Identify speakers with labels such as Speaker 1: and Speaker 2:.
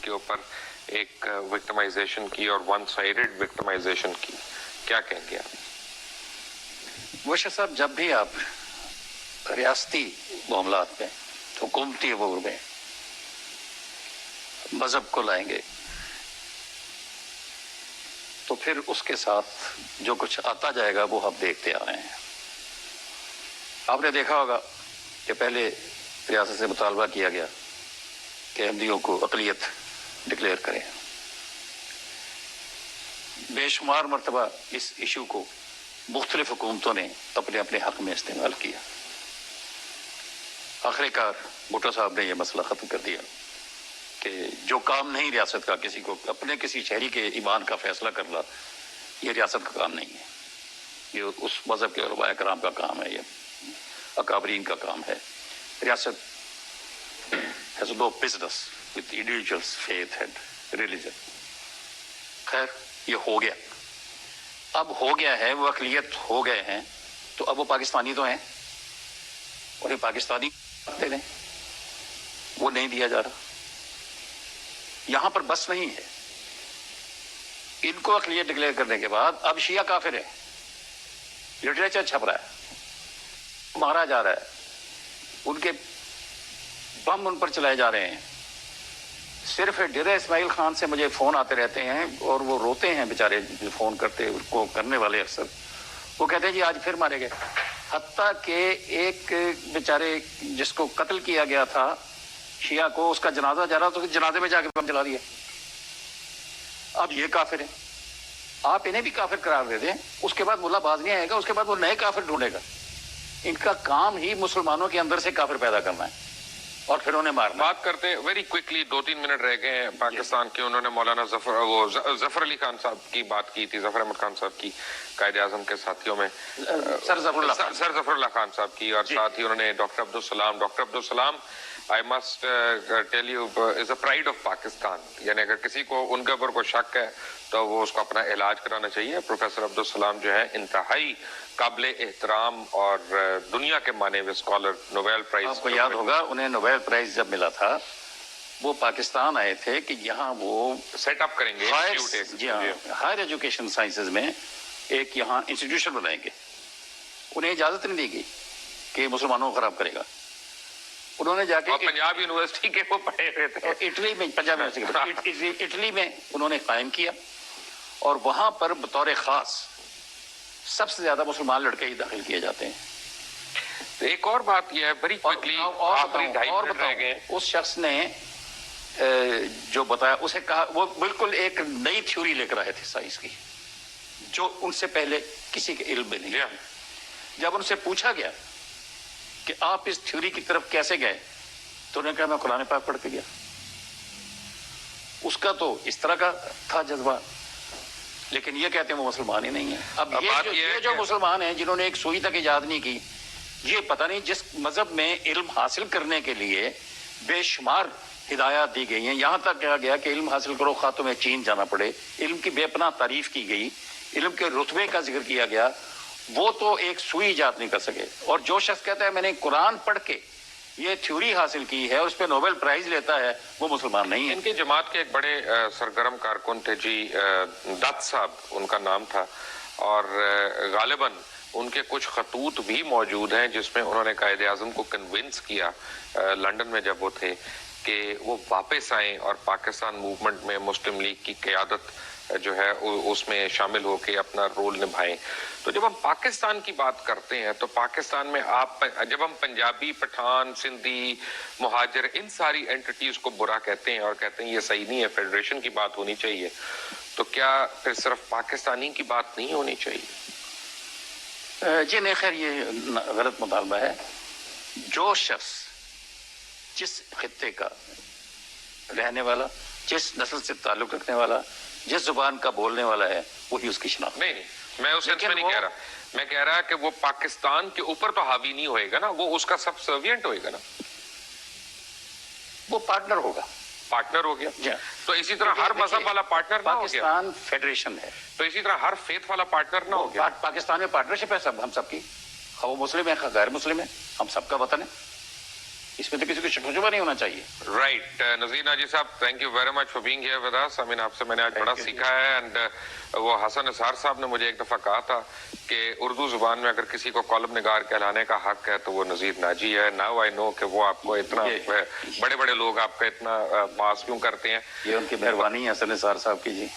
Speaker 1: کے اوپر ایک وکٹمائزیشن کی اور ون سائیڈڈ وکٹمائزیشن کی، کیا کہیں گے آپ؟
Speaker 2: وشا صاحب، جب بھی آپ ریاستی معاملات میں، حکومتی امور میں مذہب کو لائیں گے تو پھر اس کے ساتھ جو کچھ آتا جائے گا وہ ہم دیکھتے آ رہے ہیں. آپ نے دیکھا ہوگا کہ پہلے ریاست سے مطالبہ کیا گیا کہ احمدیوں کو اقلیت ڈکلیئر کریں. بے شمار مرتبہ اس ایشو کو مختلف حکومتوں نے اپنے اپنے حق میں استعمال کیا. آخر کار بھٹو صاحب نے یہ مسئلہ ختم کر دیا کہ جو کام نہیں ریاست کا، کسی کو اپنے کسی شہری کے ایمان کا فیصلہ کرنا، یہ ریاست کا کام نہیں ہے، یہ اس مذہب کے علماء کرام کا کام ہے، یہ اکابرین کا کام ہے. ریاست has no business with individuals' faith and religion. خیر، یہ ہو گیا، اب ہو گیا ہے، وہ اقلیت ہو گئے ہیں تو اب وہ پاکستانی تو ہیں، انہیں پاکستانی دے دیں، وہ نہیں دیا جا رہا. یہاں پر بس نہیں ہے، ان کو اقلیت ڈکلیئر کرنے کے بعد اب شیعہ کافر ہے، لٹریچر چھپ رہا ہے، مارا جا رہا ہے، ان کے بم ان پر چلائے جا رہے ہیں. صرف ڈیرہ اسماعیل خان سے مجھے فون آتے رہتے ہیں اور وہ روتے ہیں بیچارے، فون کرتے کو کرنے والے اکثر، وہ کہتے ہیں جی آج پھر مارے گئے. حتیٰ کہ ایک بیچارے جس کو قتل کیا گیا تھا شیعہ کو، اس کا جنازہ جا رہا تو جنازے میں جا کے بم جلا دیا. اب یہ کافر ہیں، آپ انہیں بھی کافر قرار دے دیں، اس کے بعد ملا باز نہیں آئے گا، اس کے بعد وہ نئے کافر ڈھونڈے گا. ان کا کام ہی مسلمانوں کے اندر سے کافر پیدا کرنا ہے اور پھر انہیں مارنا.
Speaker 1: بات کرتے ہیں ویری کوئکلی، 2-3 منٹ رہ گئے ہیں پاکستان کے. انہوں نے مولانا ظفر علی خان صاحب کی بات کی تھی، ظفر احمد خان صاحب کی، قائد اعظم کے ساتھیوں میں
Speaker 2: سر
Speaker 1: ظفر اللہ خان صاحب کی، اور ساتھ ہی انہوں نے doctor Abdus Salam I must tell you is a pride of Pakistan. یعنی اگر کسی کو ان کے اوپر کوئی شک ہے تو وہ اس کو اپنا علاج کرانا چاہیے. پروفیسر عبدالسلام جو ہے انتہائی قابل احترام اور دنیا کے مانے ہوئے اسکالر، نوبیل پرائز.
Speaker 2: آپ کو یاد ہوگا انہیں نوبیل پرائز جب ملا تھا وہ پاکستان آئے تھے کہ یہاں وہ
Speaker 1: سیٹ اپ کریں گے
Speaker 2: ہائر ایجوکیشن سائنسز میں ایک یہاں انسٹیٹیوشن بنائیں گے. انہیں اجازت نہیں دی گئی کہ مسلمانوں کو خراب کرے گا. انہوں نے جا کے
Speaker 1: پنجاب یونیورسٹی کے وہ پڑھے ہوئے تھے،
Speaker 2: اٹلی میں، پنجاب یونیورسٹی اٹلی میں انہوں نے قائم کیا، اور وہاں پر بطور خاص سب سے زیادہ مسلمان لڑکے ہی داخل کیے جاتے ہیں.
Speaker 1: ایک اور بات یہ ہے بڑی کوئکلی، اور
Speaker 2: اس شخص نے جو بتایا، اسے کہا، وہ بالکل ایک نئی تھیوری لے کر آئے تھے سائنس کی جو ان سے پہلے کسی کے علم میں نہیں. جب ان سے پوچھا گیا کہ آپ اس تھیوری کی طرف کیسے گئے تو انہوں نے کہا میں قرآن پاک پڑھ کے گیا. اس کا تو اس طرح کا تھا جذبہ، لیکن یہ کہتے ہیں وہ مسلمان ہی نہیں ہے. اب یہ جو مسلمان ہیں جنہوں نے ایک سوئی تک ایجاد نہیں کی، یہ پتہ نہیں جس مذہب میں علم حاصل کرنے کے لیے بے شمار ہدایات دی گئی ہیں، یہاں تک کہا گیا کہ علم حاصل کرو خواہ تمہیں چین جانا پڑے، علم کی بے پناہ تعریف کی گئی، علم کے رتبے کا ذکر کیا گیا، وہ تو ایک سوئی ایجاد نہیں کر سکے. اور جو شخص کہتا ہے میں نے قرآن پڑھ کے یہ تھیوری حاصل کی ہے، اس پہ نوبل پرائز لیتا ہے، وہ مسلمان نہیں ہے.
Speaker 1: ان کی جماعت کے ایک بڑے سرگرم کارکن تھے جی، دت صاحب ان کا نام تھا، اور غالباً ان کے کچھ خطوط بھی موجود ہیں جس میں انہوں نے قائد اعظم کو کنونس کیا لنڈن میں جب وہ تھے کہ وہ واپس آئیں اور پاکستان موومنٹ میں مسلم لیگ کی قیادت جو ہے اس میں شامل ہو کے اپنا رول نبھائیں. تو جب ہم پاکستان کی بات کرتے ہیں تو پاکستان میں جب ہم پنجابی، پٹھان، سندھی، مہاجر، ان ساری اینٹیٹیز کو برا کہتے ہیں اور کہتے ہیں یہ صحیح نہیں ہے، فیڈریشن کی بات ہونی چاہیے، تو کیا پھر صرف پاکستانی کی بات نہیں ہونی چاہیے؟
Speaker 2: جی نہیں، خیر یہ غلط مطالبہ ہے. جو شخص جس خطے کا رہنے والا، جس نسل سے تعلق رکھنے والا، جس زبان کا بولنے والا ہے، وہی اس کی شناخت.
Speaker 1: نہیں، میں اس سینس میں نہیں کہہ رہا، میں کہہ رہا کہ وہ پاکستان کے اوپر تو حاوی نہیں ہوئے گا نا، وہ اس کا سب سروینٹ ہوئے گا نا،
Speaker 2: وہ پارٹنر ہوگا.
Speaker 1: پارٹنر ہو گیا. تو اسی طرح ہر مذہب والا پارٹنر نہ ہو گیا.
Speaker 2: پاکستان فیڈریشن ہے
Speaker 1: تو اسی طرح ہر فیتھ والا پارٹنر نہ ہو گیا.
Speaker 2: پاکستان میں پارٹنرشپ ہے سب، ہم سب کی، خواہ وہ مسلم ہے خواہ غیر مسلم ہے، ہم سب کا وطن ہے. اس میں تو کسی کو شک و شبہ نہیں ہونا چاہیے.
Speaker 1: Right. نذیر ناجی صاحب, thank you very much for being here with us. I mean, آپ سے میں نے آج بڑا سیکھا ہے. اینڈ وہ حسن اسحار صاحب نے مجھے ایک دفعہ کہا تھا کہ اردو زبان میں اگر کسی کو کالم نگار کہلانے کا حق ہے تو وہ نذیر ناجی ہے. ناؤ آئی نو کہ وہ آپ کو اتنا بڑے بڑے لوگ آپ کا اتنا پاس کیوں کرتے ہیں.
Speaker 2: یہ ان کی مہربانی ہے حسن اسحار صاحب کی. جی